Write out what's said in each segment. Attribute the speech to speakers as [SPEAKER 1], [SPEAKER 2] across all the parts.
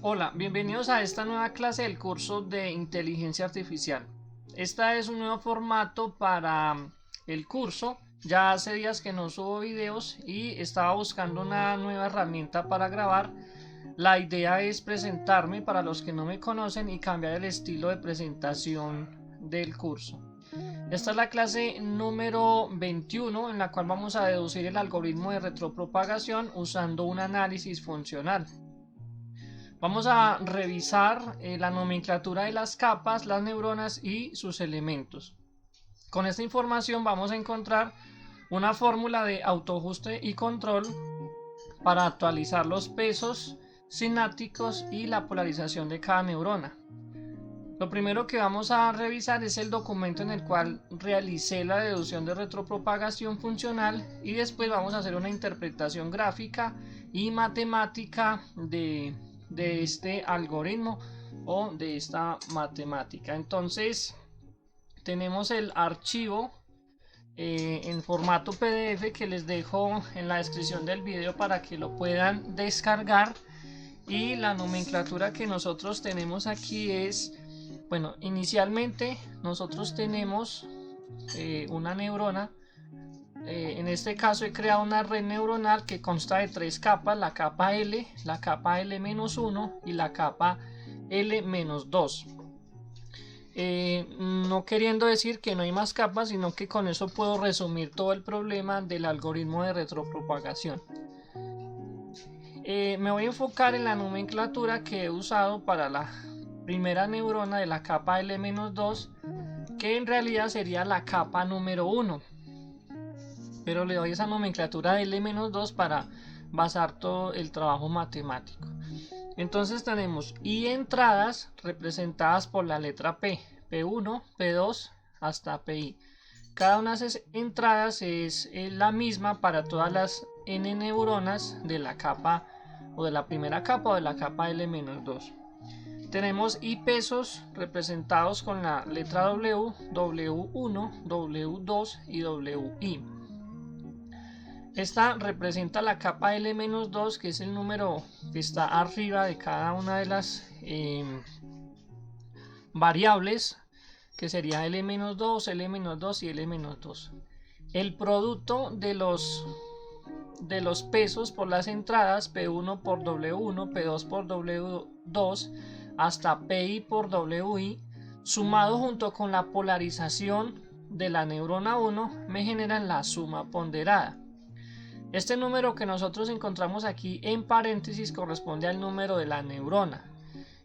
[SPEAKER 1] Hola, bienvenidos a esta nueva clase del curso de Inteligencia Artificial. Este es un nuevo formato para el curso. Ya hace días que no subo videos y estaba buscando una nueva herramienta para grabar. La idea es presentarme para los que no me conocen y cambiar el estilo de presentación del curso. Esta es la clase número 21 en la cual vamos a deducir el algoritmo de retropropagación usando un análisis funcional. Vamos a revisar la nomenclatura de las capas, las neuronas y sus elementos. Con esta información vamos a encontrar una fórmula de autoajuste y control para actualizar los pesos sinápticos y la polarización de cada neurona. Lo primero que vamos a revisar es el documento en el cual realicé la deducción de retropropagación funcional y después vamos a hacer una interpretación gráfica y matemática de este algoritmo o de esta matemática. Entonces tenemos el archivo en formato PDF que les dejo en la descripción del video para que lo puedan descargar. Y la nomenclatura que nosotros tenemos aquí es, bueno, inicialmente nosotros tenemos una neurona. En este caso he creado una red neuronal que consta de tres capas: la capa L, la capa L-1 y la capa L-2. No queriendo decir que no hay más capas, sino que con eso puedo resumir todo el problema del algoritmo de retropropagación. Me voy a enfocar en la nomenclatura que he usado para la primera neurona de la capa L-2, que en realidad sería la capa número 1. Pero le doy esa nomenclatura de L-2 para basar todo el trabajo matemático. Entonces tenemos I entradas representadas por la letra P, P1, P2 hasta PI. Cada una de esas entradas es la misma para todas las N neuronas de la capa o de la primera capa o de la capa L-2. Tenemos I pesos representados con la letra W, W1, W2 y WI. Esta representa la capa L-2, que es el número que está arriba de cada una de las variables, que sería L-2, L-2 y L-2. El producto de los pesos por las entradas, P1 por W1, P2 por W2, hasta PI por WI, sumado junto con la polarización de la neurona 1, me generan la suma ponderada. Este número que nosotros encontramos aquí en paréntesis corresponde al número de la neurona.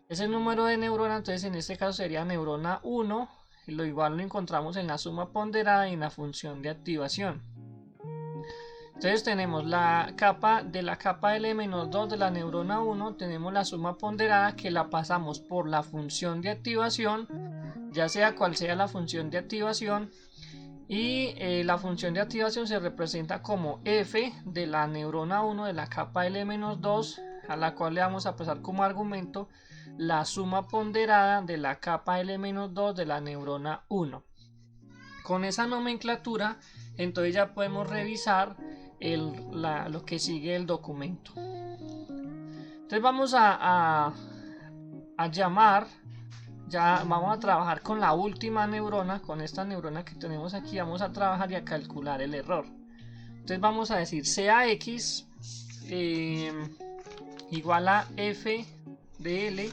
[SPEAKER 1] Ese número de neurona, entonces en este caso sería neurona 1, y lo igual lo encontramos en la suma ponderada y en la función de activación. Entonces tenemos la capa L-2 de la neurona 1, tenemos la suma ponderada que la pasamos por la función de activación, ya sea cual sea la función de activación. Y la función de activación se representa como f de la neurona 1 de la capa L-2, a la cual le vamos a pasar como argumento la suma ponderada de la capa L-2 de la neurona 1. Con esa nomenclatura entonces ya podemos revisar lo que sigue el documento. Entonces vamos a llamar. Ya vamos a trabajar con la última neurona, con esta neurona que tenemos aquí. Vamos a trabajar y a calcular el error. Entonces vamos a decir CAX igual a F de L,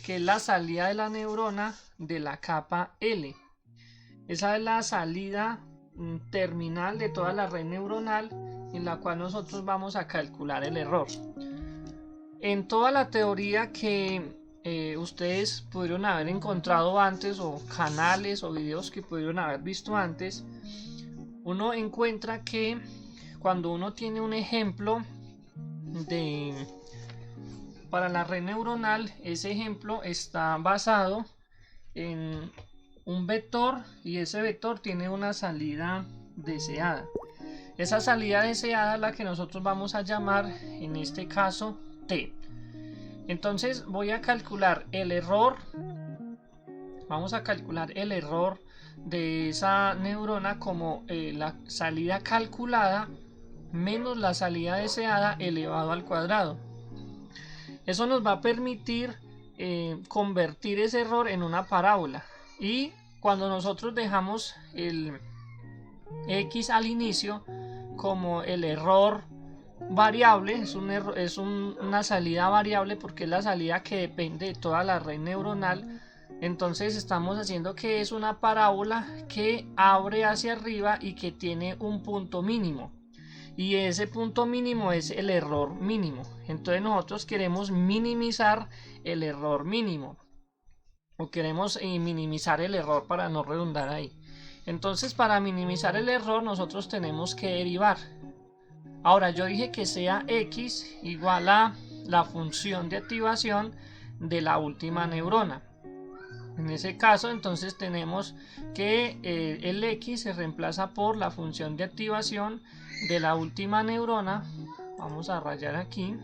[SPEAKER 1] que es la salida de la neurona de la capa L. Esa es la salida terminal de toda la red neuronal en la cual nosotros vamos a calcular el error. En toda la teoría que ustedes pudieron haber encontrado antes, o canales o videos que pudieron haber visto antes, uno encuentra que cuando uno tiene un ejemplo para la red neuronal, ese ejemplo está basado en un vector y ese vector tiene una salida deseada. Esa salida deseada es la que nosotros vamos a llamar en este caso T. Entonces voy a calcular el error. Vamos a calcular el error de esa neurona como la salida calculada menos la salida deseada elevado al cuadrado. Eso nos va a permitir convertir ese error en una parábola, y cuando nosotros dejamos el x al inicio como el error variable, es una salida variable porque es la salida que depende de toda la red neuronal. Entonces estamos haciendo que es una parábola que abre hacia arriba y que tiene un punto mínimo, y ese punto mínimo es el error mínimo. Entonces nosotros queremos minimizar el error mínimo, o queremos minimizar el error para no redundar ahí. Entonces, para minimizar el error nosotros tenemos que derivar. Ahora, yo dije que sea x igual a la función de activación de la última neurona. En ese caso, entonces tenemos que el x se reemplaza por la función de activación de la última neurona. Vamos a rayar aquí.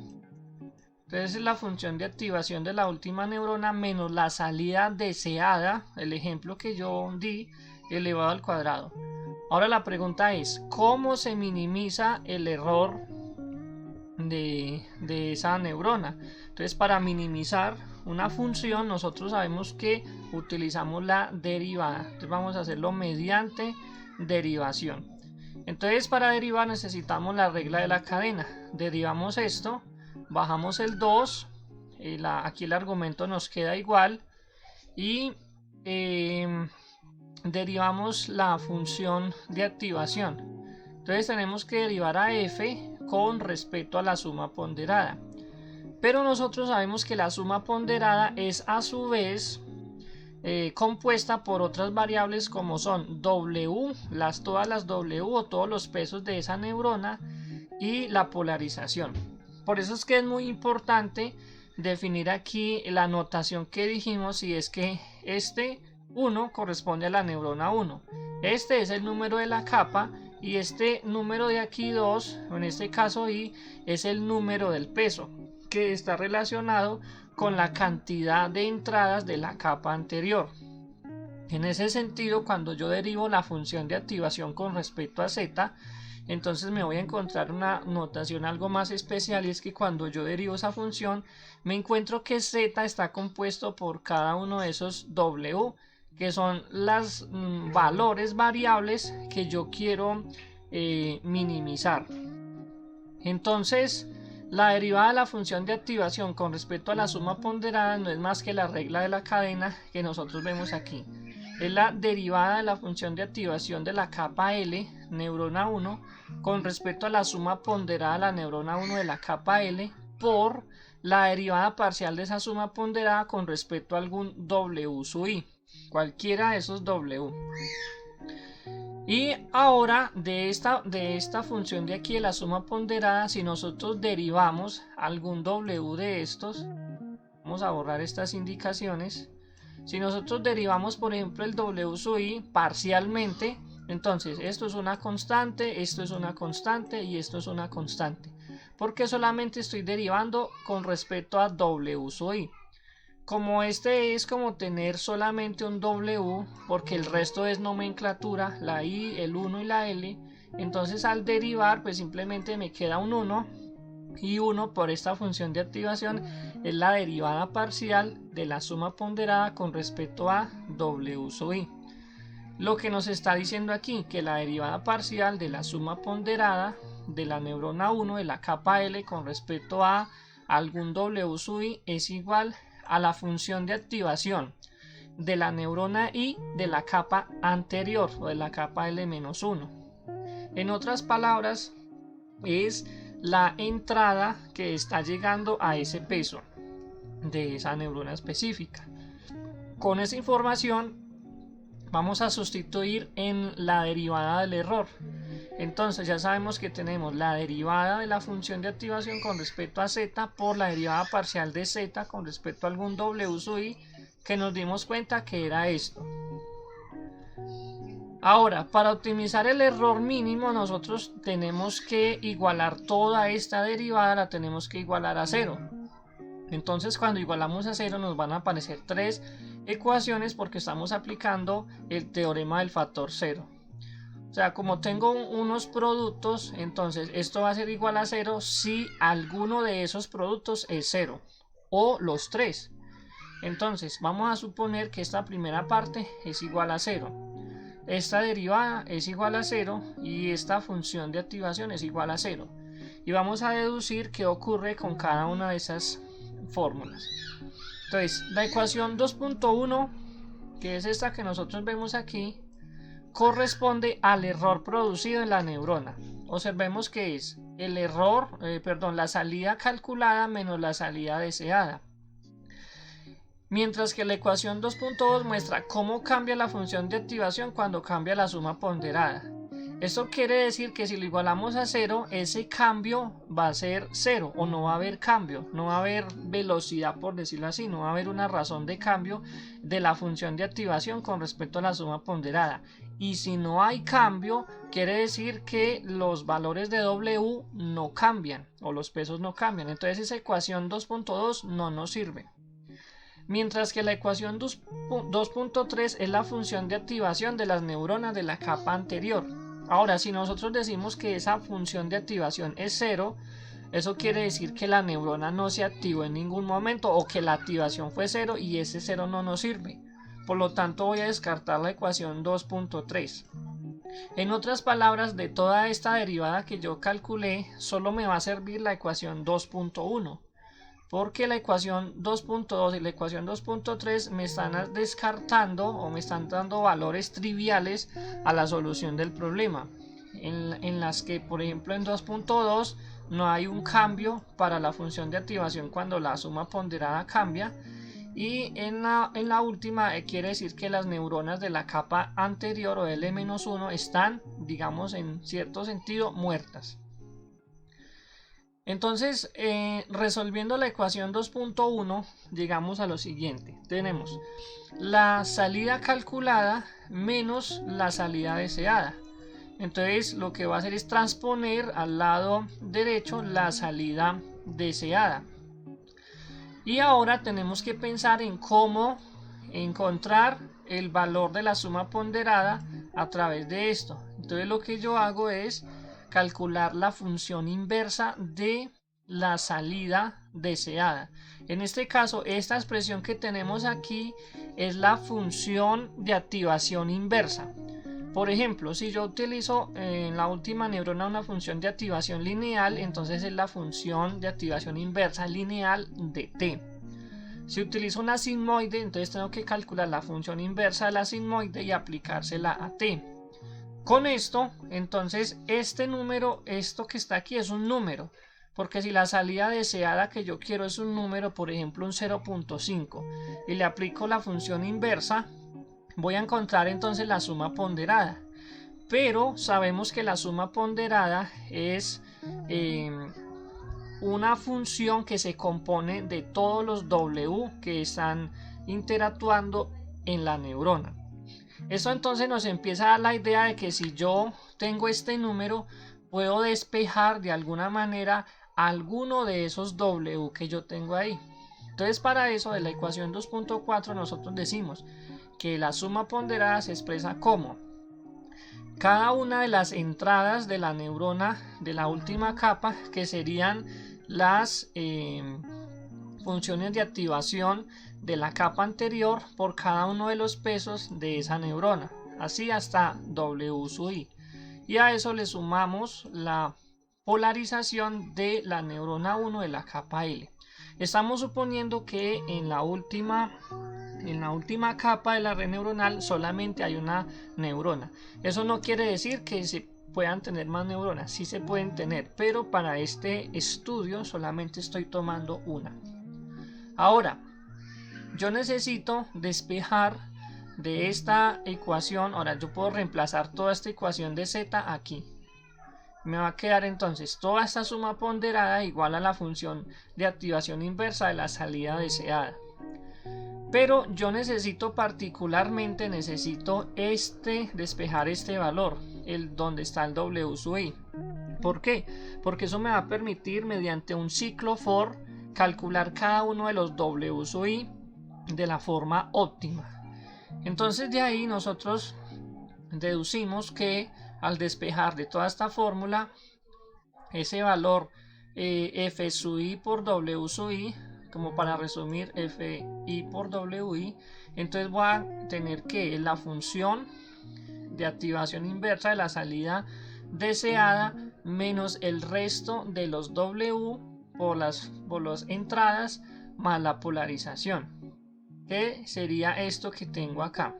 [SPEAKER 1] Entonces es la función de activación de la última neurona menos la salida deseada, el ejemplo que yo di, elevado al cuadrado. Ahora la pregunta es, ¿cómo se minimiza el error de esa neurona? Entonces, para minimizar una función nosotros sabemos que utilizamos la derivada. Entonces vamos a hacerlo mediante derivación. Entonces, para derivar necesitamos la regla de la cadena. Derivamos esto, bajamos el 2, aquí el argumento nos queda igual, y derivamos la función de activación. Entonces tenemos que derivar a f con respecto a la suma ponderada, pero nosotros sabemos que la suma ponderada es a su vez compuesta por otras variables como son w, todas las w o todos los pesos de esa neurona, y la polarización. Por eso es que es muy importante definir aquí la notación que dijimos, y es que este 1 corresponde a la neurona 1, este es el número de la capa, y este número de aquí 2, en este caso i, es el número del peso, que está relacionado con la cantidad de entradas de la capa anterior. En ese sentido, cuando yo derivo la función de activación con respecto a z, entonces me voy a encontrar una notación algo más especial, y es que cuando yo derivo esa función me encuentro que z está compuesto por cada uno de esos w, que son los valores variables que yo quiero minimizar. Entonces, la derivada de la función de activación con respecto a la suma ponderada no es más que la regla de la cadena que nosotros vemos aquí. Es la derivada de la función de activación de la capa L, neurona 1, con respecto a la suma ponderada de la neurona 1 de la capa L, por la derivada parcial de esa suma ponderada con respecto a algún W sub i, cualquiera de esos W. Y ahora de esta función de aquí de la suma ponderada, si nosotros derivamos algún W de estos, vamos a borrar estas indicaciones. Si nosotros derivamos, por ejemplo, el W sub i parcialmente, entonces esto es una constante, esto es una constante y esto es una constante, porque solamente estoy derivando con respecto a W sub i. Como este es como tener solamente un W, porque el resto es nomenclatura, la i, el 1 y la l, entonces al derivar pues simplemente me queda un 1, y 1 por esta función de activación es la derivada parcial de la suma ponderada con respecto a W sub i. Lo que nos está diciendo aquí, que la derivada parcial de la suma ponderada de la neurona 1 de la capa L con respecto a algún W sub i es igual a la función de activación de la neurona I de la capa anterior, o de la capa L-1. En otras palabras, es la entrada que está llegando a ese peso de esa neurona específica. Con esa información vamos a sustituir en la derivada del error. Entonces ya sabemos que tenemos la derivada de la función de activación con respecto a z por la derivada parcial de z con respecto a algún W sub i, que nos dimos cuenta que era esto. Ahora, para optimizar el error mínimo, nosotros tenemos que igualar toda esta derivada, la tenemos que igualar a 0. Entonces, cuando igualamos a 0 nos van a aparecer 3 ecuaciones, porque estamos aplicando el teorema del factor 0. O sea, como tengo unos productos, entonces esto va a ser igual a 0 si alguno de esos productos es 0. o los tres. Entonces vamos a suponer que esta primera parte es igual a 0, esta derivada es igual a 0 y esta función de activación es igual a 0, y vamos a deducir qué ocurre con cada una de esas fórmulas. Entonces la ecuación 2.1, que es esta que nosotros vemos aquí, corresponde al error producido en la neurona. Observemos que es el error, la salida calculada menos la salida deseada. Mientras que la ecuación 2.2 muestra cómo cambia la función de activación cuando cambia la suma ponderada. Esto quiere decir que si lo igualamos a 0, ese cambio va a ser 0 o no va a haber cambio, no va a haber velocidad, por decirlo así, no va a haber una razón de cambio de la función de activación con respecto a la suma ponderada. Y si no hay cambio, quiere decir que los valores de W no cambian o los pesos no cambian. Entonces esa ecuación 2.2 no nos sirve. Mientras que la ecuación 2.3 es la función de activación de las neuronas de la capa anterior. Ahora, si nosotros decimos que esa función de activación es 0, eso quiere decir que la neurona no se activó en ningún momento o que la activación fue 0 y ese 0 no nos sirve. Por lo tanto, voy a descartar la ecuación 2.3. En otras palabras, de toda esta derivada que yo calculé, solo me va a servir la ecuación 2.1. Porque la ecuación 2.2 y la ecuación 2.3 me están descartando o me están dando valores triviales a la solución del problema, en las que, por ejemplo, en 2.2 no hay un cambio para la función de activación cuando la suma ponderada cambia, y en la última quiere decir que las neuronas de la capa anterior o L-1 están, digamos, en cierto sentido muertas. Entonces, resolviendo la ecuación 2.1, llegamos a lo siguiente. Tenemos la salida calculada menos la salida deseada. Entonces, lo que va a hacer es transponer al lado derecho la salida deseada. Y ahora tenemos que pensar en cómo encontrar el valor de la suma ponderada a través de esto. Entonces, lo que yo hago es calcular la función inversa de la salida deseada. En este caso, esta expresión que tenemos aquí es la función de activación inversa. Por ejemplo, si yo utilizo en la última neurona una función de activación lineal, entonces es la función de activación inversa lineal de t. Si utilizo una sigmoide, entonces tengo que calcular la función inversa de la sigmoide y aplicársela a t. Con esto, entonces, este número, esto que está aquí es un número, porque si la salida deseada que yo quiero es un número, por ejemplo un 0.5, y le aplico la función inversa, voy a encontrar entonces la suma ponderada. Pero sabemos que la suma ponderada es una función que se compone de todos los W que están interactuando en la neurona. Esto entonces nos empieza a dar la idea de que si yo tengo este número, puedo despejar de alguna manera alguno de esos W que yo tengo ahí. Entonces, para eso, de la ecuación 2.4 nosotros decimos que la suma ponderada se expresa como cada una de las entradas de la neurona de la última capa, que serían las funciones de activación de la capa anterior, por cada uno de los pesos de esa neurona, así hasta W sub i, y a eso le sumamos la polarización de la neurona 1 de la capa L. Estamos suponiendo que en la última capa de la red neuronal solamente hay una neurona. Eso no quiere decir que se puedan tener más neuronas, sí se pueden tener, pero para este estudio solamente estoy tomando una. Ahora, yo necesito despejar de esta ecuación. Ahora yo puedo reemplazar toda esta ecuación de z aquí. Me va a quedar entonces toda esta suma ponderada igual a la función de activación inversa de la salida deseada. Pero yo necesito particularmente despejar este valor, donde está el W sub i. ¿Por qué? Porque eso me va a permitir, mediante un ciclo for, calcular cada uno de los W sub i de la forma óptima. Entonces de ahí nosotros deducimos que al despejar de toda esta fórmula, ese valor f sub i por W sub i como para resumir FI por WI, entonces voy a tener que la función de activación inversa de la salida deseada menos el resto de los W por las entradas más la polarización, que sería esto que tengo acá.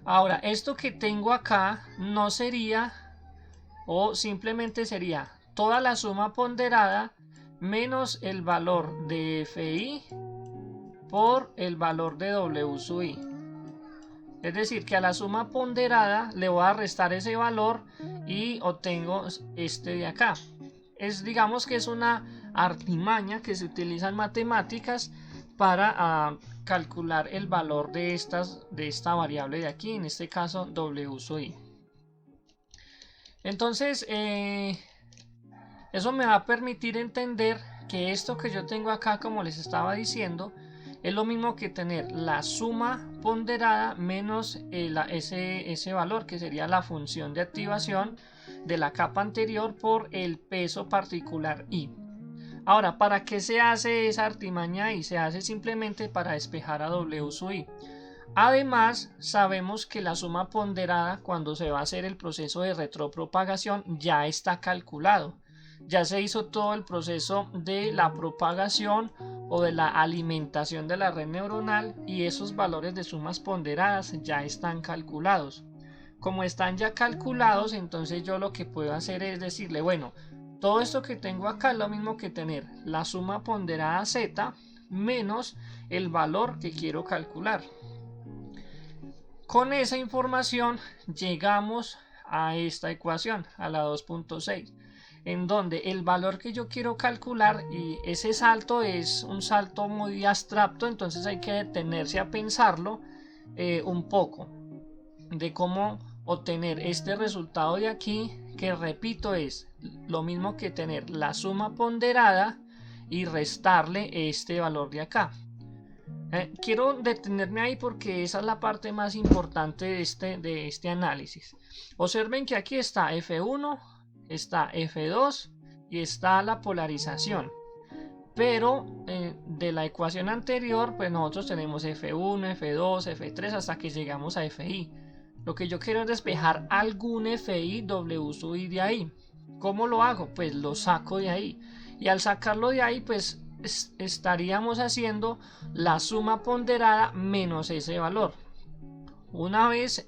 [SPEAKER 1] Ahora, esto que tengo acá no sería, o simplemente sería toda la suma ponderada menos el valor de FI por el valor de W sub I. Es decir, que a la suma ponderada le voy a restar ese valor y obtengo este de acá. Digamos que es una artimaña que se utiliza en matemáticas para calcular el valor de esta variable de aquí, en este caso W sub I. Entonces, eso me va a permitir entender que esto que yo tengo acá, como les estaba diciendo, es lo mismo que tener la suma ponderada menos ese valor, que sería la función de activación de la capa anterior por el peso particular I. Ahora, ¿para qué se hace esa artimaña I? Se hace simplemente para despejar a W sub I. Además, sabemos que la suma ponderada, cuando se va a hacer el proceso de retropropagación, ya está calculado. Ya se hizo todo el proceso de la propagación o de la alimentación de la red neuronal y esos valores de sumas ponderadas ya están calculados. Como están ya calculados, entonces yo lo que puedo hacer es decirle, bueno, todo esto que tengo acá es lo mismo que tener la suma ponderada Z menos el valor que quiero calcular. Con esa información llegamos a esta ecuación, a la 2.6. en donde el valor que yo quiero calcular, y ese salto es un salto muy abstracto, entonces hay que detenerse a pensarlo un poco, de cómo obtener este resultado de aquí, que repito es lo mismo que tener la suma ponderada y restarle este valor de acá. Quiero detenerme ahí porque esa es la parte más importante de este análisis. Observen que aquí está F1, está F2 y está la polarización, pero de la ecuación anterior pues nosotros tenemos F1, F2, F3 hasta que llegamos a FI. Lo que yo quiero es despejar algún FI W sub I de ahí. ¿Cómo lo hago? Pues lo saco de ahí, y al sacarlo de ahí pues estaríamos haciendo la suma ponderada menos ese valor. Una vez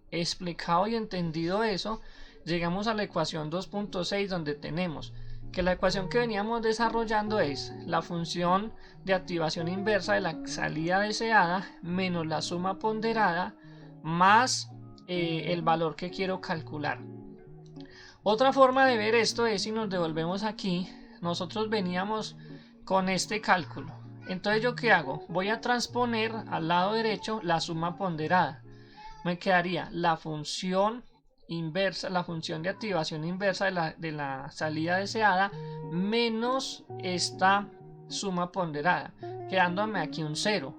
[SPEAKER 1] explicado y entendido eso, llegamos a la ecuación 2.6, donde tenemos que la ecuación que veníamos desarrollando es la función de activación inversa de la salida deseada menos la suma ponderada más el valor que quiero calcular. Otra forma de ver esto es, si nos devolvemos aquí, nosotros veníamos con este cálculo. Entonces, ¿yo qué hago? Voy a transponer al lado derecho la suma ponderada. Me quedaría la función inversa, la función de activación inversa de la salida deseada menos esta suma ponderada, quedándome aquí un 0.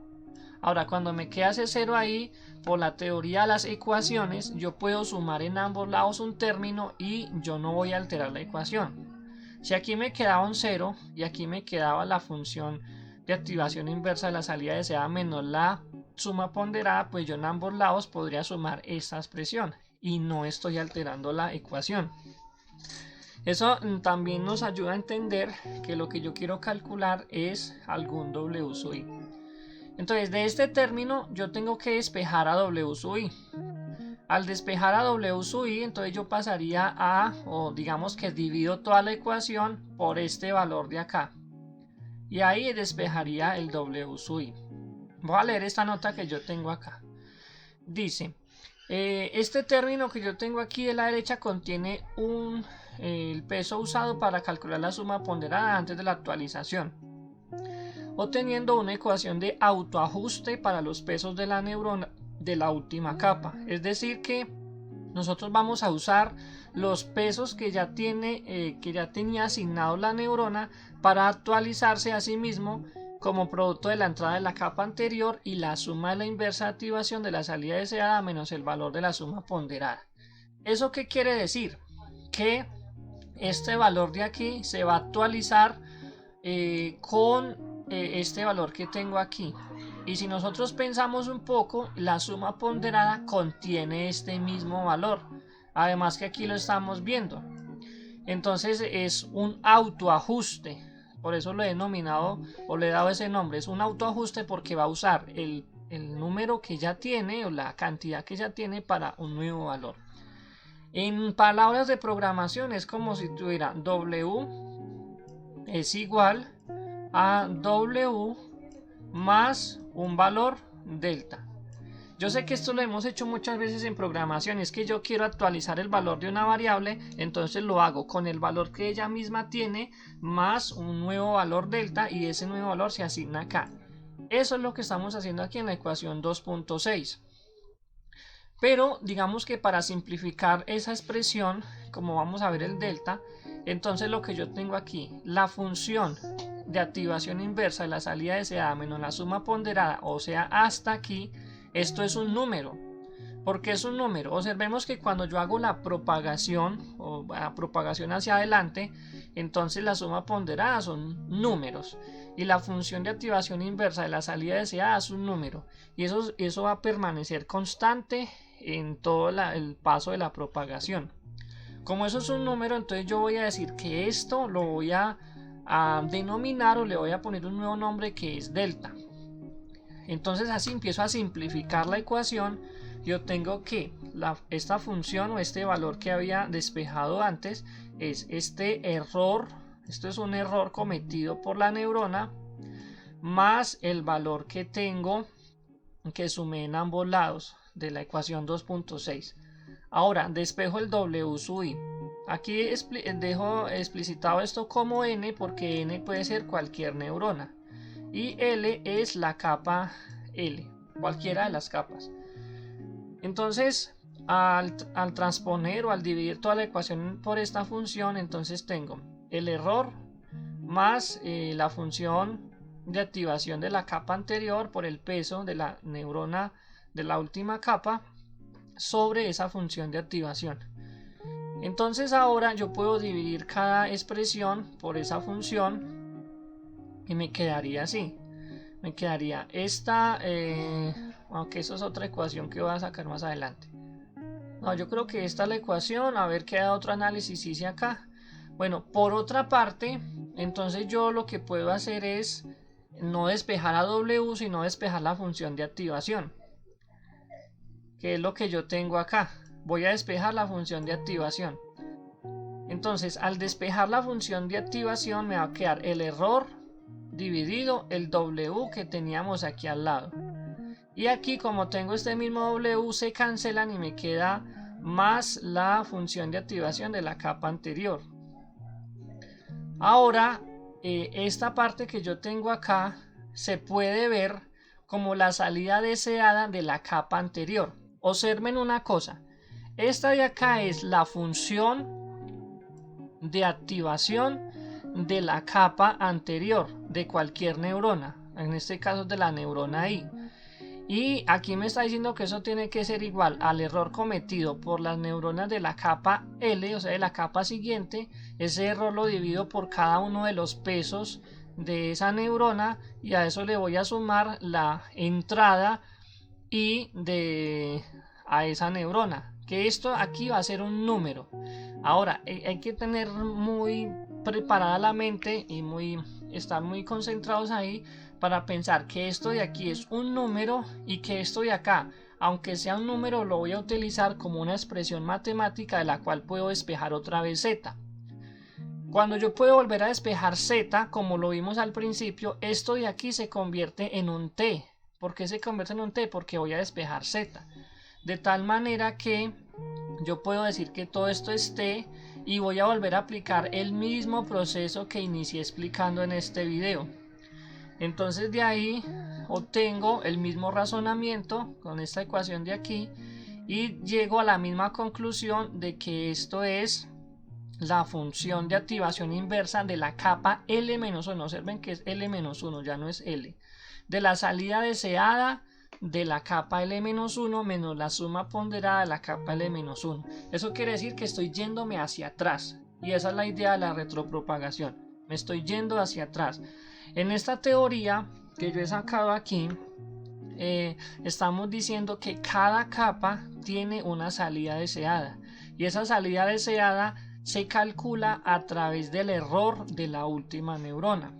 [SPEAKER 1] Ahora, cuando me queda ese 0 ahí, por la teoría de las ecuaciones, yo puedo sumar en ambos lados un término y yo no voy a alterar la ecuación. Si aquí me quedaba un 0 y aquí me quedaba la función de activación inversa de la salida deseada menos la suma ponderada, pues yo en ambos lados podría sumar esta expresión y no estoy alterando la ecuación. Eso también nos ayuda a entender que lo que yo quiero calcular es algún W sub I. Entonces, de este término yo tengo que despejar a W sub I. Al despejar a W sub I, entonces yo pasaría o digamos que divido toda la ecuación por este valor de acá, y ahí despejaría el W sub I. Voy a leer esta nota que yo tengo acá. Dice, este término que yo tengo aquí de la derecha contiene el peso usado para calcular la suma ponderada antes de la actualización, obteniendo una ecuación de autoajuste para los pesos de la neurona de la última capa. Es decir que nosotros vamos a usar los pesos que ya tenía asignado la neurona para actualizarse a sí mismo como producto de la entrada de la capa anterior y la suma de la inversa de activación de la salida deseada menos el valor de la suma ponderada. ¿Eso qué quiere decir? Que este valor de aquí se va a actualizar con este valor que tengo aquí. Y si nosotros pensamos un poco, la suma ponderada contiene este mismo valor. Además que aquí lo estamos viendo. Entonces es un autoajuste. Por eso lo he denominado o le he dado ese nombre. Es un autoajuste porque va a usar el número que ya tiene o la cantidad que ya tiene para un nuevo valor. En palabras de programación es como si tuviera W es igual a W más un valor delta. Yo sé que esto lo hemos hecho muchas veces en programación, es que yo quiero actualizar el valor de una variable, entonces lo hago con el valor que ella misma tiene más un nuevo valor delta y ese nuevo valor se asigna acá. Eso es lo que estamos haciendo aquí en la ecuación 2.6. Pero digamos que para simplificar esa expresión, como vamos a ver el delta, entonces lo que yo tengo aquí, la función de activación inversa de la salida deseada menos la suma ponderada, o sea, hasta aquí, esto es un número. ¿Por qué es un número? Observemos que cuando yo hago la propagación o la propagación hacia adelante, entonces la suma ponderada son números y la función de activación inversa de la salida deseada es un número, y eso va a permanecer constante en todo el paso de la propagación. Como eso es un número, entonces yo voy a decir que esto lo voy a denominar o le voy a poner un nuevo nombre que es delta. Entonces así empiezo a simplificar la ecuación. Yo tengo que esta función o este valor que había despejado antes es este error. Esto es un error cometido por la neurona más el valor que tengo que sumé en ambos lados de la ecuación 2.6. Ahora despejo el W sub i. Aquí dejo explicitado esto como n porque n puede ser cualquier neurona y L es la capa L, cualquiera de las capas. Entonces al transponer o al dividir toda la ecuación por esta función, entonces tengo el error más la función de activación de la capa anterior por el peso de la neurona de la última capa sobre esa función de activación. Entonces ahora yo puedo dividir cada expresión por esa función y me quedaría así. Me quedaría esta, aunque eso es otra ecuación que voy a sacar más adelante. No, yo creo que esta es la ecuación. A ver, queda otro análisis hice acá. Bueno, por otra parte, entonces yo lo que puedo hacer es no despejar a W, sino despejar la función de activación, que es lo que yo tengo acá. Voy a despejar la función de activación. Entonces, al despejar la función de activación me va a quedar el error dividido el W que teníamos aquí al lado. Y aquí, como tengo este mismo W, se cancelan y me queda más la función de activación de la capa anterior. Ahora, esta parte que yo tengo acá se puede ver como la salida deseada de la capa anterior. Observen una cosa, esta de acá es la función de activación de la capa anterior de cualquier neurona, en este caso de la neurona I. Y aquí me está diciendo que eso tiene que ser igual al error cometido por las neuronas de la capa L, o sea de la capa siguiente. Ese error lo divido por cada uno de los pesos de esa neurona y a eso le voy a sumar la entrada I a esa neurona, que esto aquí va a ser un número. Ahora hay que tener muy preparada la mente y estar muy concentrados ahí para pensar que esto de aquí es un número y que esto de acá, aunque sea un número, lo voy a utilizar como una expresión matemática de la cual puedo despejar otra vez z. Cuando yo puedo volver a despejar z, como lo vimos al principio, esto de aquí se convierte en un t. ¿Por qué se convierte en un t? Porque voy a despejar z. De tal manera que yo puedo decir que todo esto es t y voy a volver a aplicar el mismo proceso que inicié explicando en este video. Entonces de ahí obtengo el mismo razonamiento con esta ecuación de aquí y llego a la misma conclusión de que esto es la función de activación inversa de la capa L-1. Observen que es L-1, ya no es L. De la salida deseada de la capa L-1 menos la suma ponderada de la capa L-1. Eso quiere decir que estoy yéndome hacia atrás y esa es la idea de la retropropagación. me estoy yendo hacia atrás. En esta teoría que yo he sacado aquí, estamos diciendo que cada capa tiene una salida deseada, y esa salida deseada se calcula a través del error de la última neurona.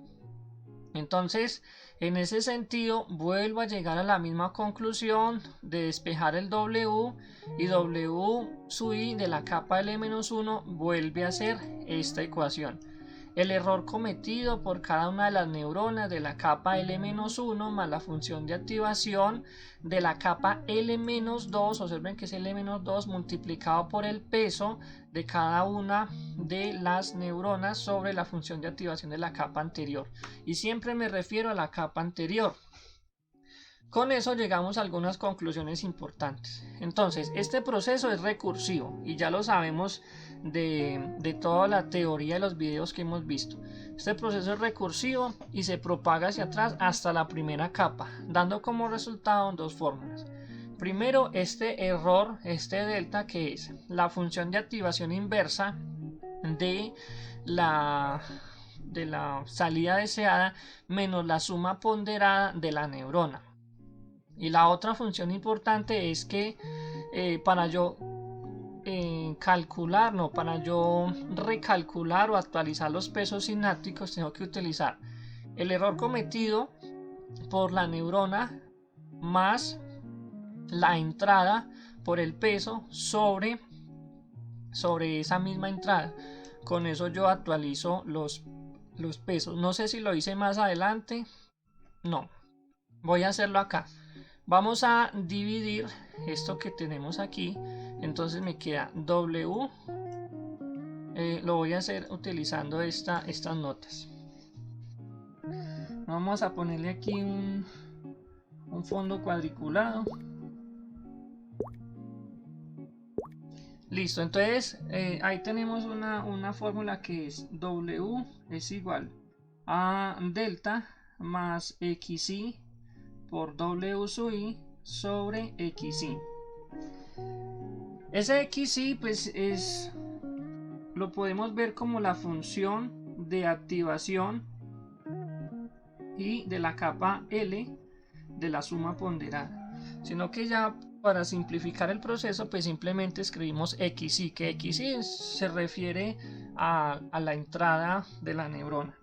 [SPEAKER 1] Entonces, en ese sentido, vuelvo a llegar a la misma conclusión de despejar el W, y W sub I de la capa L-1 vuelve a ser esta ecuación. El error cometido por cada una de las neuronas de la capa L-1 más la función de activación de la capa L-2, observen que es L-2 multiplicado por el peso de cada una de las neuronas sobre la función de activación de la capa anterior. Y siempre me refiero a la capa anterior. Con eso llegamos a algunas conclusiones importantes. Entonces, este proceso es recursivo y ya lo sabemos de toda la teoría de los videos que hemos visto. Este proceso es recursivo y se propaga hacia atrás hasta la primera capa, dando como resultado dos fórmulas. Primero, este error, este delta, que es la función de activación inversa de la salida deseada menos la suma ponderada de la neurona. Y la otra función importante es que para yo recalcular o actualizar los pesos sinápticos, tengo que utilizar el error cometido por la neurona más la entrada por el peso sobre esa misma entrada. Con eso yo actualizo los pesos. No sé si lo hice más adelante. No, voy a hacerlo acá. Vamos a dividir esto que tenemos aquí. Entonces me queda W. Lo voy a hacer utilizando estas notas. Vamos a ponerle aquí un fondo cuadriculado. Listo, entonces ahí tenemos una fórmula que es W es igual a delta más XI por W sub I sobre XI. Ese XI pues lo podemos ver como la función de activación y de la capa L de la suma ponderada, sino que ya para simplificar el proceso pues simplemente escribimos XI, que XI se refiere a la entrada de la neurona.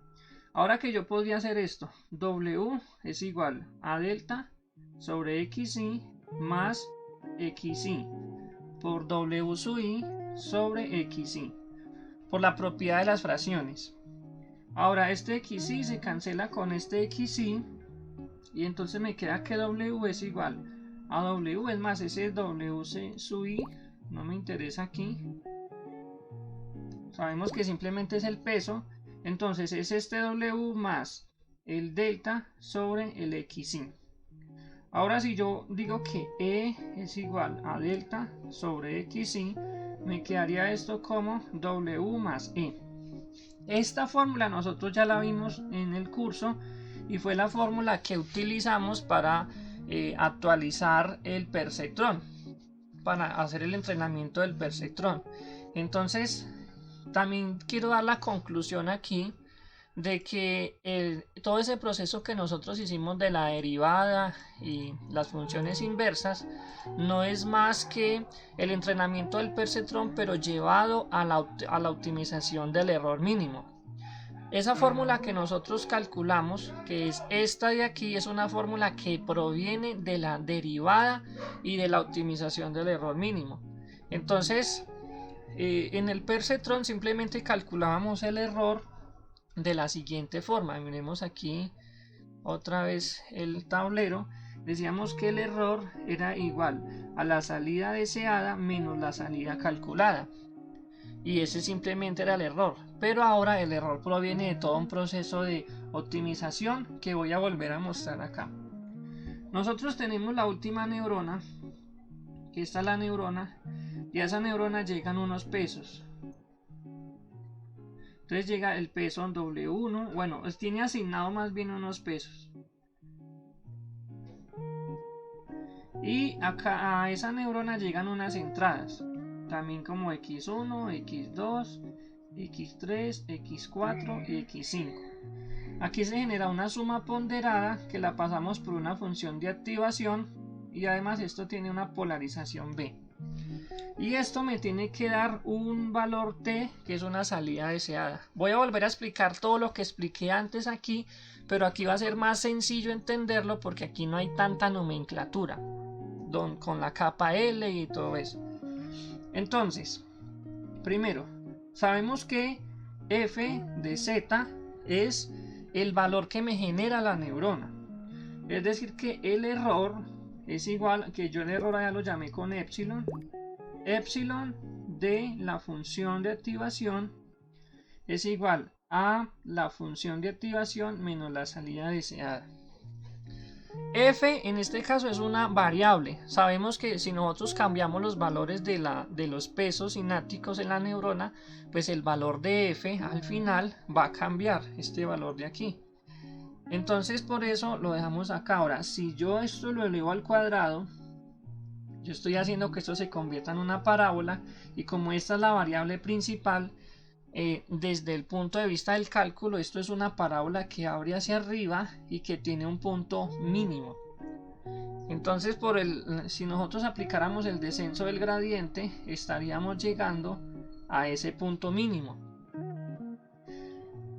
[SPEAKER 1] Ahora que yo podría hacer esto, W es igual a delta sobre XI más XI por W sub I sobre XI, por la propiedad de las fracciones. Ahora este XI se cancela con este XI y entonces me queda que W es igual a W, es más, ese W sub I no me interesa aquí, sabemos que simplemente es el peso. Entonces es este W más el delta sobre el XI. Ahora si yo digo que E es igual a delta sobre XI, me quedaría esto como W más E. Esta fórmula nosotros ya la vimos en el curso y fue la fórmula que utilizamos para actualizar el perceptrón, para hacer el entrenamiento del perceptrón. Entonces también quiero dar la conclusión aquí de que todo ese proceso que nosotros hicimos de la derivada y las funciones inversas no es más que el entrenamiento del perceptrón, pero llevado a la optimización del error mínimo. Esa fórmula que nosotros calculamos, que es esta de aquí, es una fórmula que proviene de la derivada y de la optimización del error mínimo. Entonces en el perceptrón simplemente calculábamos el error de la siguiente forma. Miremos aquí otra vez el tablero. Decíamos que el error era igual a la salida deseada menos la salida calculada, y ese simplemente era el error. Pero ahora el error proviene de todo un proceso de optimización que voy a volver a mostrar acá. Nosotros tenemos la última neurona, que esta es la neurona, y a esa neurona llegan unos pesos. Entonces llega el peso en W1, bueno, tiene asignado más bien unos pesos. Y acá a esa neurona llegan unas entradas, también como X1, X2 x3, x4 y x5. Aquí se genera una suma ponderada que la pasamos por una función de activación y además esto tiene una polarización B. Y esto me tiene que dar un valor t, que es una salida deseada. Voy a volver a explicar todo lo que expliqué antes aquí, pero aquí va a ser más sencillo entenderlo porque aquí no hay tanta nomenclatura con la capa L y todo eso. Entonces, primero, sabemos que f de z es el valor que me genera la neurona. Es decir que el error es igual, que yo el error ya lo llamé con epsilon. Epsilon de la función de activación es igual a la función de activación menos la salida deseada. F en este caso es una variable. Sabemos que si nosotros cambiamos los valores de los pesos sinápticos en la neurona, pues el valor de F al final va a cambiar, este valor de aquí. Entonces por eso lo dejamos acá. Ahora, si yo esto lo elevo al cuadrado, yo estoy haciendo que esto se convierta en una parábola, y como esta es la variable principal, desde el punto de vista del cálculo, esto es una parábola que abre hacia arriba y que tiene un punto mínimo. Entonces si nosotros aplicáramos el descenso del gradiente, estaríamos llegando a ese punto mínimo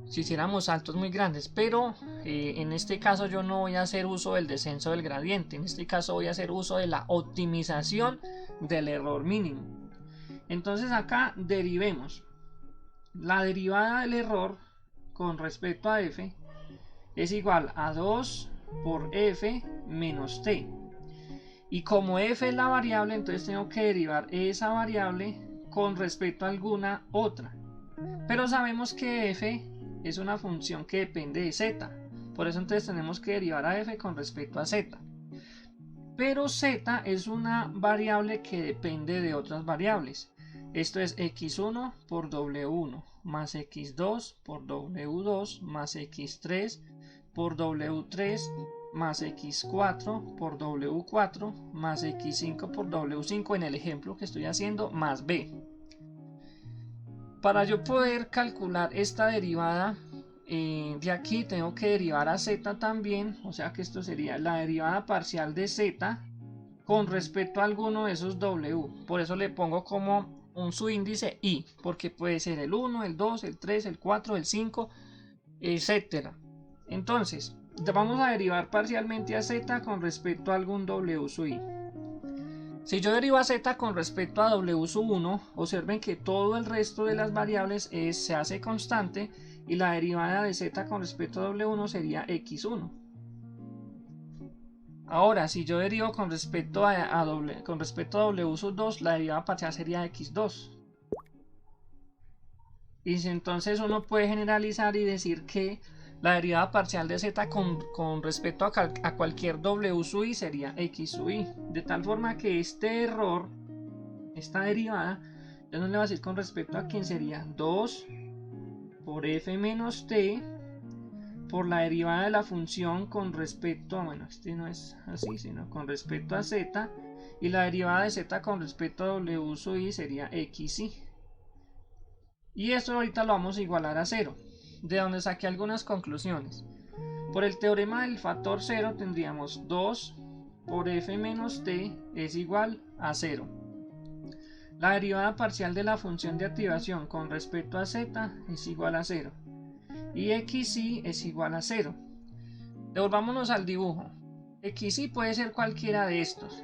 [SPEAKER 1] si hiciéramos saltos muy grandes, pero en este caso yo no voy a hacer uso del descenso del gradiente. En este caso voy a hacer uso de la optimización del error mínimo. Entonces acá derivemos la derivada del error con respecto a f es igual a 2 por f menos t, y como f es la variable, entonces tengo que derivar esa variable con respecto a alguna otra, pero sabemos que f es una función que depende de z, por eso entonces tenemos que derivar a f con respecto a z, pero z es una variable que depende de otras variables. Esto es x1 por w1 más x2 por w2 más x3 por w3 más x4 por w4 más x5 por w5 en el ejemplo que estoy haciendo, más b. Para yo poder calcular esta derivada de aquí, tengo que derivar a z también, o sea que esto sería la derivada parcial de z con respecto a alguno de esos w. Por eso le pongo como un subíndice i, porque puede ser el 1, el 2, el 3, el 4, el 5, etc. Entonces, vamos a derivar parcialmente a z con respecto a algún w sub i. Si yo derivo a z con respecto a w sub 1, observen que todo el resto de las variables se hace constante, y la derivada de z con respecto a w1 sería x1. Ahora, si yo derivo con respecto a w sub 2, la derivada parcial sería x2. Y si entonces uno puede generalizar y decir que la derivada parcial de z con respecto a cualquier w sub i sería x sub i. De tal forma que este error, esta derivada, ya no le va a decir con respecto a quién, sería 2 por f menos t por la derivada de la función con respecto a, bueno, este no es así, sino con respecto a z, y la derivada de z con respecto a w sub i sería xi. Y esto ahorita lo vamos a igualar a 0, de donde saqué algunas conclusiones. Por el teorema del factor 0 tendríamos 2 por f menos t es igual a 0. La derivada parcial de la función de activación con respecto a z es igual a 0. Y xi es igual a 0. Devolvámonos al dibujo. Xi puede ser cualquiera de estos,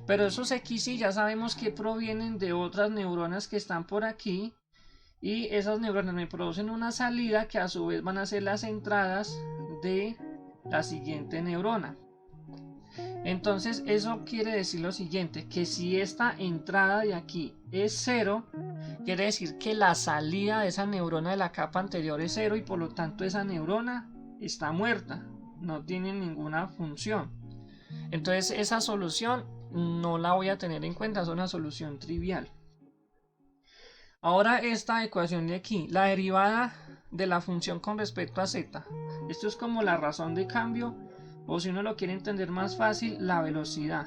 [SPEAKER 1] pero esos xi ya sabemos que provienen de otras neuronas que están por aquí, y esas neuronas me producen una salida que a su vez van a ser las entradas de la siguiente neurona. Entonces eso quiere decir lo siguiente, que si esta entrada de aquí es 0, quiere decir que la salida de esa neurona de la capa anterior es 0, y por lo tanto esa neurona está muerta, no tiene ninguna función. Entonces esa solución no la voy a tener en cuenta, es una solución trivial. Ahora esta ecuación de aquí, la derivada de la función con respecto a z, esto es como la razón de cambio, o si uno lo quiere entender más fácil, la velocidad.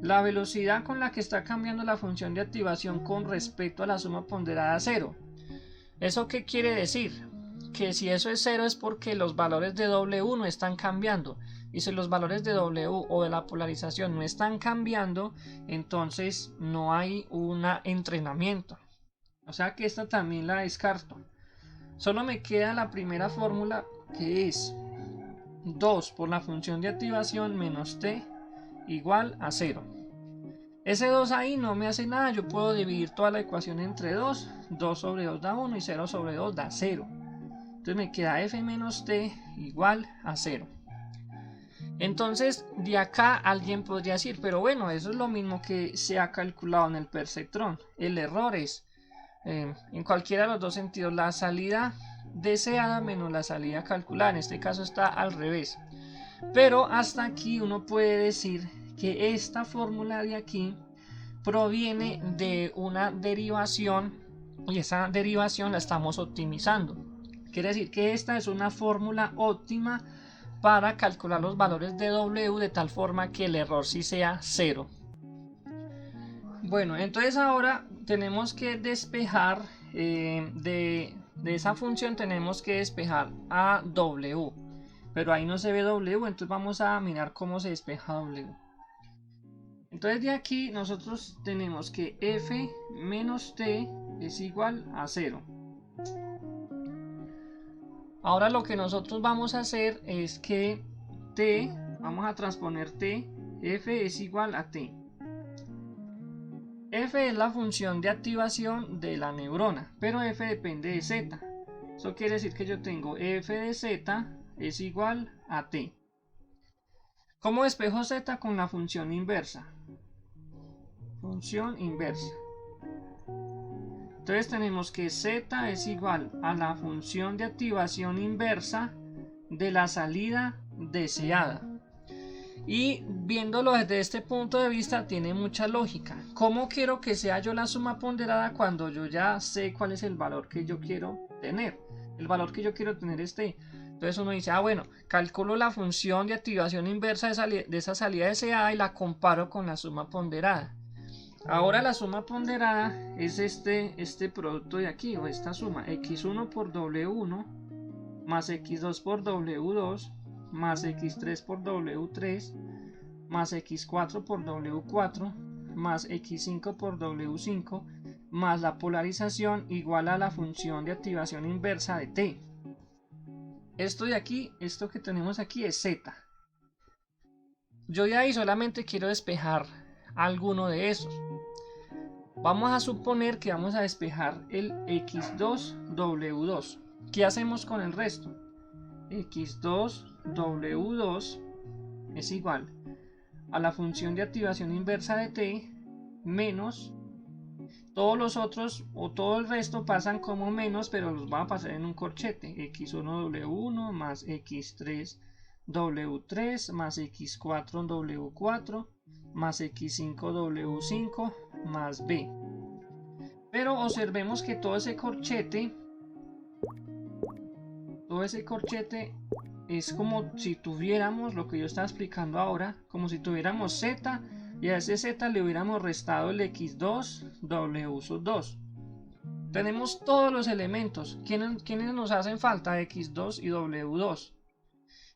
[SPEAKER 1] La velocidad con la que está cambiando la función de activación con respecto a la suma ponderada 0. ¿Eso qué quiere decir? Que si eso es 0 es porque los valores de W no están cambiando. Y si los valores de W o de la polarización no están cambiando, entonces no hay un entrenamiento. O sea que esta también la descarto. Solo me queda la primera fórmula, que es 2 por la función de activación menos t igual a 0. Ese 2 ahí no me hace nada, yo puedo dividir toda la ecuación entre 2, 2 sobre 2 da 1 y 0 sobre 2 da 0. Entonces me queda f menos t igual a 0. Entonces de acá alguien podría decir, pero bueno, eso es lo mismo que se ha calculado en el perceptrón. El error es, en cualquiera de los dos sentidos, la salida deseada menos la salida calculada. En este caso está al revés. Pero hasta aquí uno puede decir que esta fórmula de aquí proviene de una derivación y esa derivación la estamos optimizando. Quiere decir que esta es una fórmula óptima para calcular los valores de W de tal forma que el error sí sea 0. Bueno, entonces ahora tenemos que despejar de esa función tenemos que despejar a W, pero ahí no se ve W, entonces vamos a mirar cómo se despeja W. Entonces de aquí nosotros tenemos que f menos t es igual a 0. Ahora lo que nosotros vamos a hacer es que t, vamos a transponer t, f es igual a t. F es la función de activación de la neurona, pero f depende de z. Eso quiere decir que yo tengo f de z es igual a t. ¿Cómo despejo z? Con la función inversa. Función inversa. Entonces tenemos que z es igual a la función de activación inversa de la salida deseada. Y viéndolo desde este punto de vista tiene mucha lógica. ¿Cómo quiero que sea yo la suma ponderada cuando yo ya sé cuál es el valor que yo quiero tener? El valor que yo quiero tener es t. Entonces uno dice, bueno, calculo la función de activación inversa de esa salida deseada y la comparo con la suma ponderada. Ahora la suma ponderada es este producto de aquí, o esta suma, x1 por w1 más x2 por w2 más x3 por w3 más x4 por w4 más x5 por w5 más la polarización igual a la función de activación inversa de t. Esto de aquí, esto que tenemos aquí es z. Yo de ahí solamente quiero despejar alguno de esos. Vamos a suponer que vamos a despejar el x2 w2. ¿Qué hacemos con el resto? x2 w2 es igual a la función de activación inversa de t menos todos los otros o todo el resto pasan como menos, pero los va a pasar en un corchete. x1 w1 más x3 w3 más x4 w4 más x5 w5 más b. Pero observemos que todo ese corchete es como si tuviéramos lo que yo estaba explicando ahora, como si tuviéramos z y a ese z le hubiéramos restado el x2 w sub 2. Tenemos todos los elementos. ¿Quiénes nos hacen falta? X2 y w2.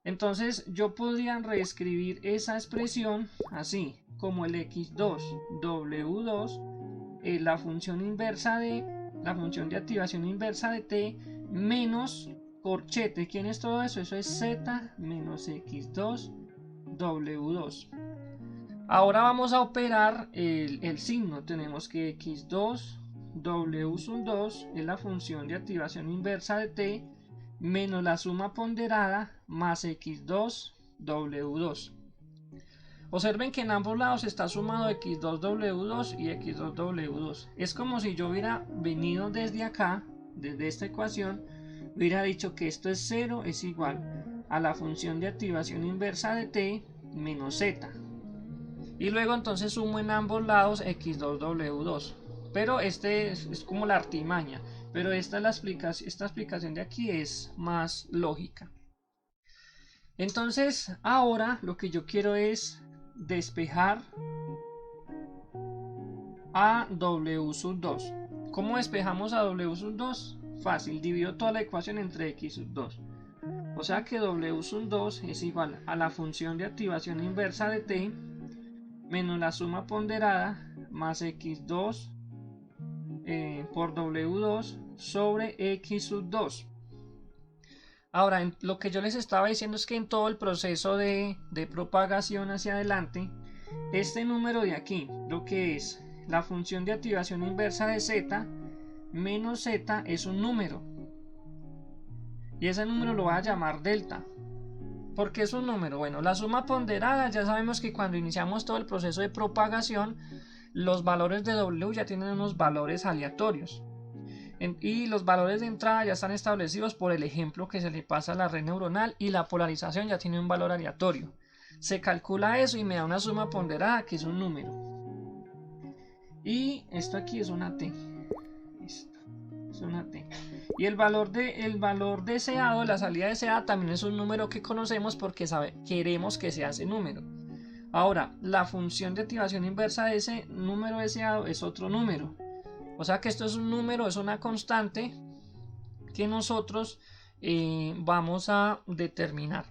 [SPEAKER 1] Entonces yo podría reescribir esa expresión así, como el x2 w2 la función de activación inversa de t menos corchete. ¿Quién es todo eso? Eso es z menos x2 w2. Ahora vamos a operar el signo. Tenemos que x2 w sub 2 es la función de activación inversa de t menos la suma ponderada más x2 w2. Observen que en ambos lados está sumado x2 w2 y x2 w2. Es como si yo hubiera venido desde acá, desde esta ecuación, hubiera dicho que esto es 0 es igual a la función de activación inversa de t menos z. Y luego entonces sumo en ambos lados x2 w2. Pero este es como la artimaña. Pero esta explicación de aquí es más lógica. Entonces ahora lo que yo quiero es despejar a w sub 2. ¿Cómo despejamos a w sub 2? Fácil, divido toda la ecuación entre x sub 2. O sea que w sub 2 es igual a la función de activación inversa de t menos la suma ponderada más x2 por w2 sobre x sub 2. Ahora, lo que yo les estaba diciendo es que en todo el proceso de propagación hacia adelante, este número de aquí, lo que es la función de activación inversa de z menos z, es un número. Y ese número lo voy a llamar delta. ¿Por qué es un número? Bueno, la suma ponderada, ya sabemos que cuando iniciamos todo el proceso de propagación, los valores de W ya tienen unos valores aleatorios. Y los valores de entrada ya están establecidos por el ejemplo que se le pasa a la red neuronal, y la polarización ya tiene un valor aleatorio. Se calcula eso y me da una suma ponderada que es un número. Y esto aquí es una t. Esto es una t. Y el valor deseado, la salida deseada, también es un número que conocemos porque queremos que sea ese número. Ahora, la función de activación inversa de ese número deseado es otro número. O sea que esto es un número, es una constante que nosotros vamos a determinar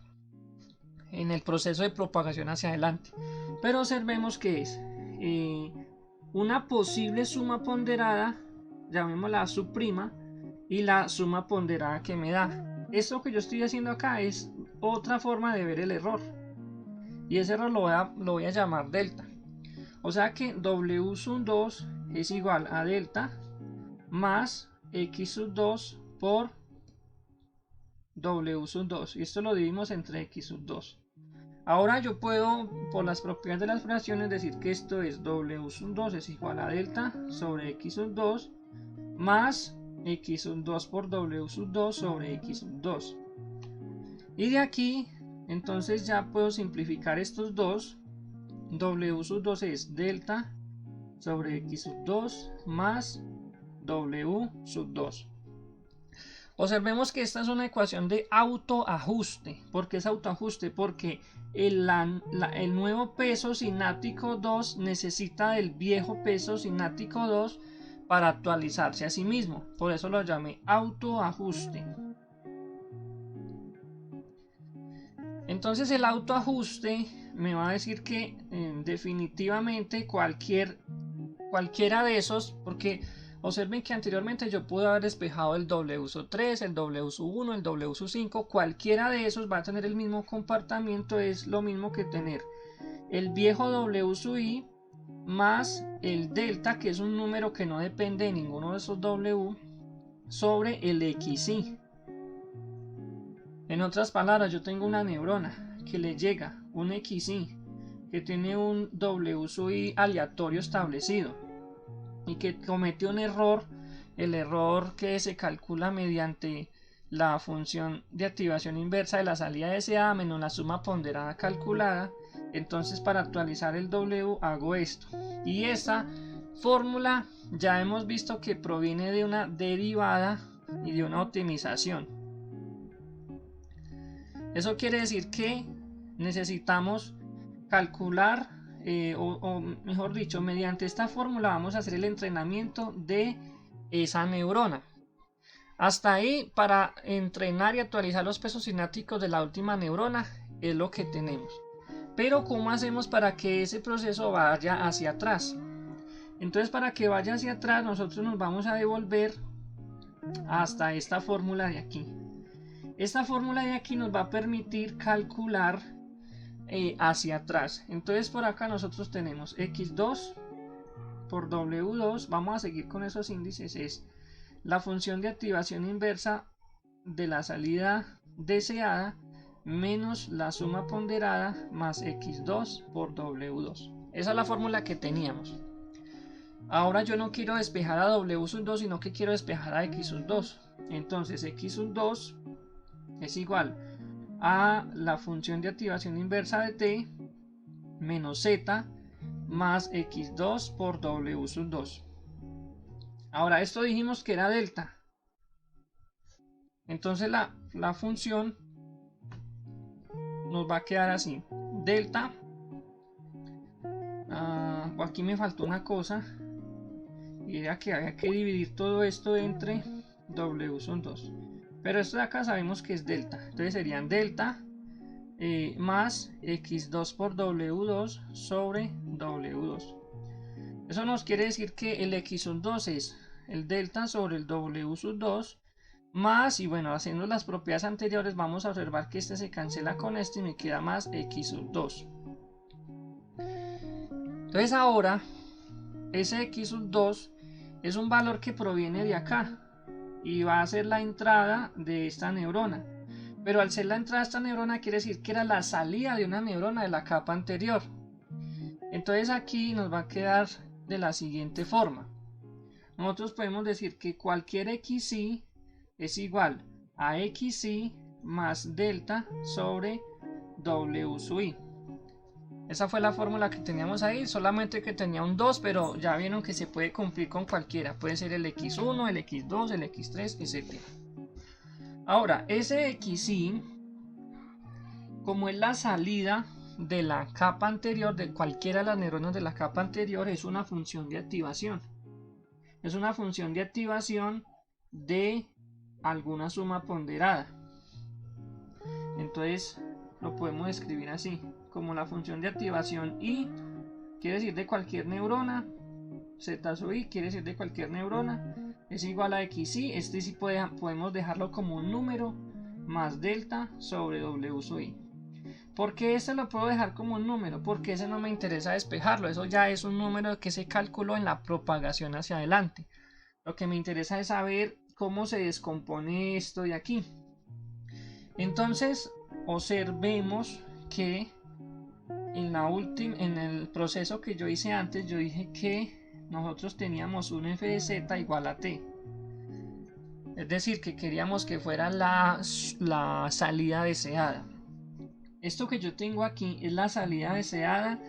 [SPEAKER 1] en el proceso de propagación hacia adelante. Pero observemos que es una posible suma ponderada, llamémosla sub'prima, y la suma ponderada que me da. Esto que yo estoy haciendo acá es otra forma de ver el error. Y ese error lo voy a llamar delta. O sea que w sub 2 es igual a delta más x sub 2 por w sub 2. Y esto lo dividimos entre x sub 2. Ahora yo puedo, por las propiedades de las fracciones, decir que esto es w sub 2 es igual a delta sobre x sub 2 más x sub 2 por w sub 2 sobre x sub 2. Y de aquí, entonces ya puedo simplificar estos dos. W sub 2 es delta sobre x sub 2 más w sub 2. Observemos que esta es una ecuación de autoajuste. ¿Por qué es autoajuste? Porque el nuevo peso sináptico 2 necesita del viejo peso sináptico 2 para actualizarse a sí mismo. Por eso lo llamé autoajuste. Entonces el autoajuste me va a decir que definitivamente cualquiera de esos, porque observen que anteriormente yo pude haber despejado el W3, el W1, el W5, cualquiera de esos va a tener el mismo comportamiento, es lo mismo que tener el viejo W más el delta, que es un número que no depende de ninguno de esos W, sobre el XY. En otras palabras, yo tengo una neurona que le llega un XY que tiene un WI aleatorio establecido y que comete un error, el error que se calcula mediante la función de activación inversa de la salida deseada menos la suma ponderada calculada. Entonces, para actualizar el W hago esto, y esta fórmula ya hemos visto que proviene de una derivada y de una optimización. Eso quiere decir que necesitamos calcular, o mejor dicho, mediante esta fórmula vamos a hacer el entrenamiento de esa neurona. Hasta ahí, para entrenar y actualizar los pesos sinápticos de la última neurona, es lo que tenemos. Pero ¿cómo hacemos para que ese proceso vaya hacia atrás? Entonces, para que vaya hacia atrás, nosotros nos vamos a devolver hasta esta fórmula de aquí. Esta fórmula de aquí nos va a permitir calcular hacia atrás. Entonces por acá nosotros tenemos x2 por w2. Vamos a seguir con esos índices. Es la función de activación inversa de la salida deseada menos la suma ponderada más x2 por w2. Esa es la fórmula que teníamos. Ahora yo no quiero despejar a w sub 2, sino que quiero despejar a x sub 2. Entonces x sub 2 es igual a la función de activación inversa de t menos z más x2 por w sub 2. Ahora esto dijimos que era delta. Entonces la función nos va a quedar así. Delta. Aquí me faltó una cosa. Y era que había que dividir todo esto entre W sub 2. Pero esto de acá sabemos que es delta. Entonces serían delta más x2 por W2 sobre W2. Eso nos quiere decir que el x sub 2 es el delta sobre el W sub 2 más, y bueno, haciendo las propiedades anteriores vamos a observar que este se cancela con este y me queda más x sub 2. Entonces ahora ese x sub 2 es un valor que proviene de acá y va a ser la entrada de esta neurona. Pero al ser la entrada de esta neurona quiere decir que era la salida de una neurona de la capa anterior. Entonces aquí nos va a quedar de la siguiente forma. Nosotros podemos decir que cualquier xy es igual a xy más delta sobre w sub i. Esa fue la fórmula que teníamos ahí, solamente que tenía un 2, pero ya vieron que se puede cumplir con cualquiera. Puede ser el x1, el x2, el x3, etc. Ahora, ese xy, como es la salida de la capa anterior, de cualquiera de las neuronas de la capa anterior, es una función de activación. Es una función de activación de alguna suma ponderada. Entonces lo podemos escribir así, como la función de activación i quiere decir de cualquier neurona, z sub i quiere decir de cualquier neurona, es igual a xy. Este sí podemos dejarlo como un número, más delta sobre w sub i. ¿Por qué este lo puedo dejar como un número? Porque ese no me interesa despejarlo, eso ya es un número que se calculó en la propagación hacia adelante. Lo que me interesa es saber cómo se descompone esto de aquí. Entonces observemos que en el proceso que yo hice antes, yo dije que nosotros teníamos un f de z igual a t. Es decir, que queríamos que fuera la salida deseada. Esto que yo tengo aquí es la salida deseada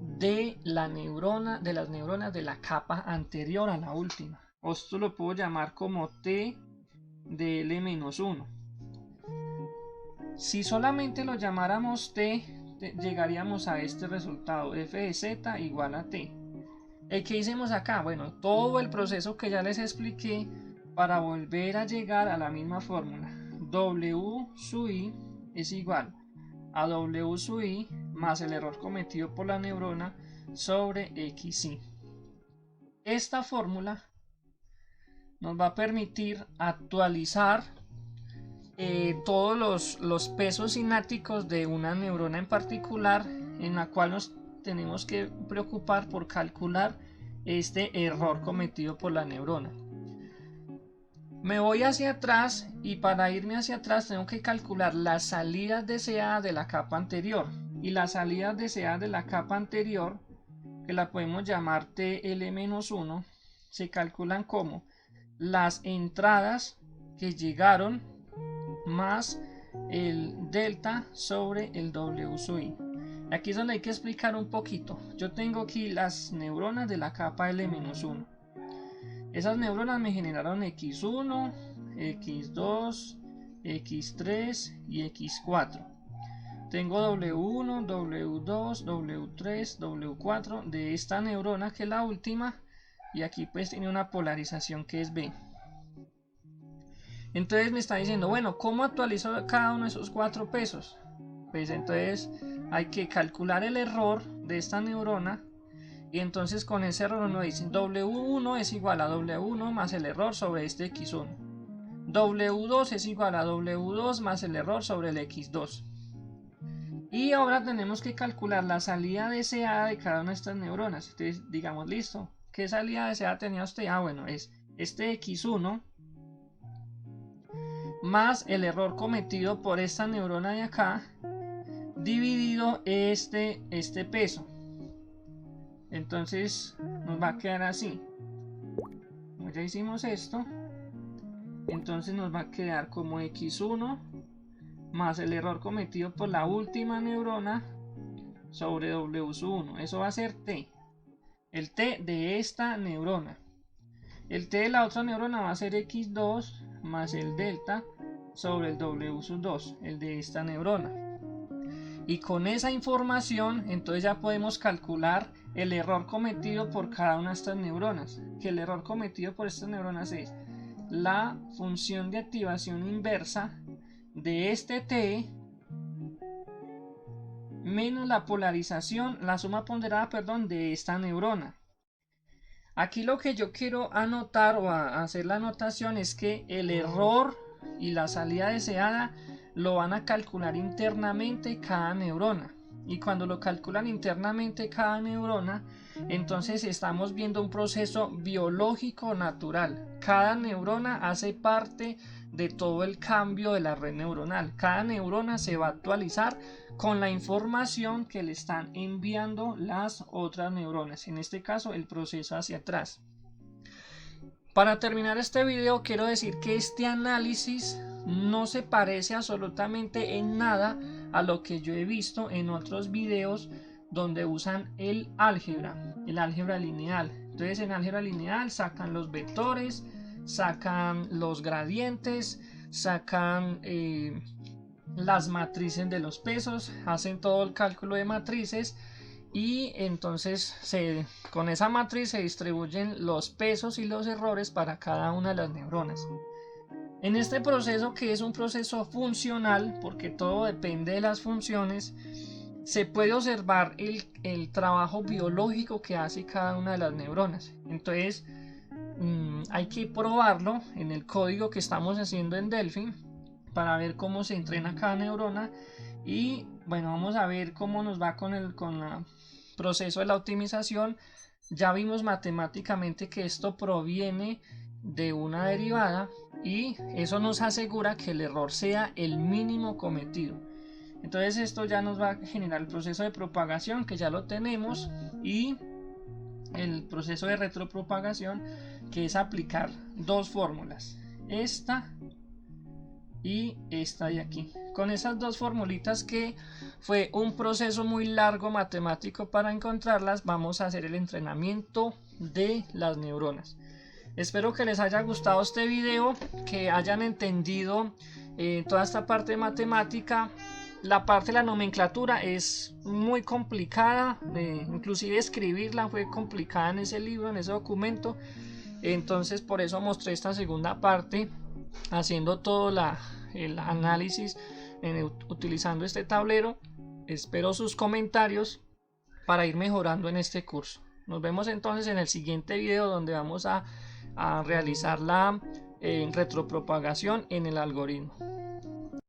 [SPEAKER 1] de las neuronas de la capa anterior a la última. Esto lo puedo llamar como t de L-1. Si solamente lo llamáramos t, llegaríamos a este resultado, f de z igual a t. ¿Qué hicimos acá? Bueno, todo el proceso que ya les expliqué para volver a llegar a la misma fórmula. W sub i es igual a w sub i más el error cometido por la neurona sobre xy. Esta fórmula nos va a permitir actualizar todos los pesos sinápticos de una neurona en particular, en la cual nos tenemos que preocupar por calcular este error cometido por la neurona. Me voy hacia atrás y para irme hacia atrás tengo que calcular las salidas deseadas de la capa anterior. Y las salidas deseadas de la capa anterior, que la podemos llamar TL-1, se calculan como las entradas que llegaron más el delta sobre el W sub i. Aquí es donde hay que explicar un poquito. Yo tengo aquí las neuronas de la capa L-1. Esas neuronas me generaron x1, x2, x3 y x4. Tengo W1, W2, W3, W4 de esta neurona que es la última, y aquí pues tiene una polarización que es B. Entonces me está diciendo, bueno, ¿cómo actualizo cada uno de esos 4 pesos? Pues entonces hay que calcular el error de esta neurona. Y entonces con ese error uno dice W1 es igual a W1 más el error sobre este X1. W2 es igual a W2 más el error sobre el X2. Y ahora tenemos que calcular la salida deseada de cada una de estas neuronas. Entonces digamos, listo, ¿qué salida deseada tenía usted? Ah, bueno, es este X1 más el error cometido por esta neurona de acá dividido este peso. Entonces nos va a quedar así. Como ya hicimos esto, entonces nos va a quedar como x1 más el error cometido por la última neurona sobre w1. Eso va a ser t. El t de esta neurona. El t de la otra neurona va a ser x2 más el delta sobre el w2, el de esta neurona. Y con esa información entonces ya podemos calcular el error cometido por cada una de estas neuronas. Que el error cometido por estas neuronas es la función de activación inversa de este T menos la polarización, la suma ponderada, perdón, de esta neurona. Aquí lo que yo quiero anotar o hacer la anotación es que el error y la salida deseada lo van a calcular internamente cada neurona. Y cuando lo calculan internamente cada neurona, entonces estamos viendo un proceso biológico natural. Cada neurona hace parte de todo el cambio de la red neuronal. Cada neurona se va a actualizar con la información que le están enviando las otras neuronas, en este caso el proceso hacia atrás. Para terminar este video quiero decir que este análisis no se parece absolutamente en nada a lo que yo he visto en otros videos donde usan el álgebra lineal. Entonces en álgebra lineal sacan los vectores, sacan los gradientes, sacan las matrices de los pesos, hacen todo el cálculo de matrices y entonces con esa matriz se distribuyen los pesos y los errores para cada una de las neuronas. En este proceso, que es un proceso funcional, porque todo depende de las funciones, se puede observar el trabajo biológico que hace cada una de las neuronas. Entonces hay que probarlo en el código que estamos haciendo en Delphi para ver cómo se entrena cada neurona. Y bueno, vamos a ver cómo nos va con el proceso de la optimización. Ya vimos matemáticamente que esto proviene de una derivada y eso nos asegura que el error sea el mínimo cometido. Entonces esto ya nos va a generar el proceso de propagación, que ya lo tenemos, y el proceso de retropropagación, que es aplicar dos fórmulas, esta y esta de aquí. Con esas dos formulitas, que fue un proceso muy largo matemático para encontrarlas, vamos a hacer el entrenamiento de las neuronas. Espero que les haya gustado este video, que hayan entendido toda esta parte de matemática. La parte de la nomenclatura es muy complicada, inclusive escribirla fue complicada en ese libro, en ese documento. Entonces por eso mostré esta segunda parte, haciendo todo el análisis utilizando este tablero. Espero sus comentarios para ir mejorando en este curso. Nos vemos entonces en el siguiente video, donde vamos a realizar la retropropagación en el algoritmo.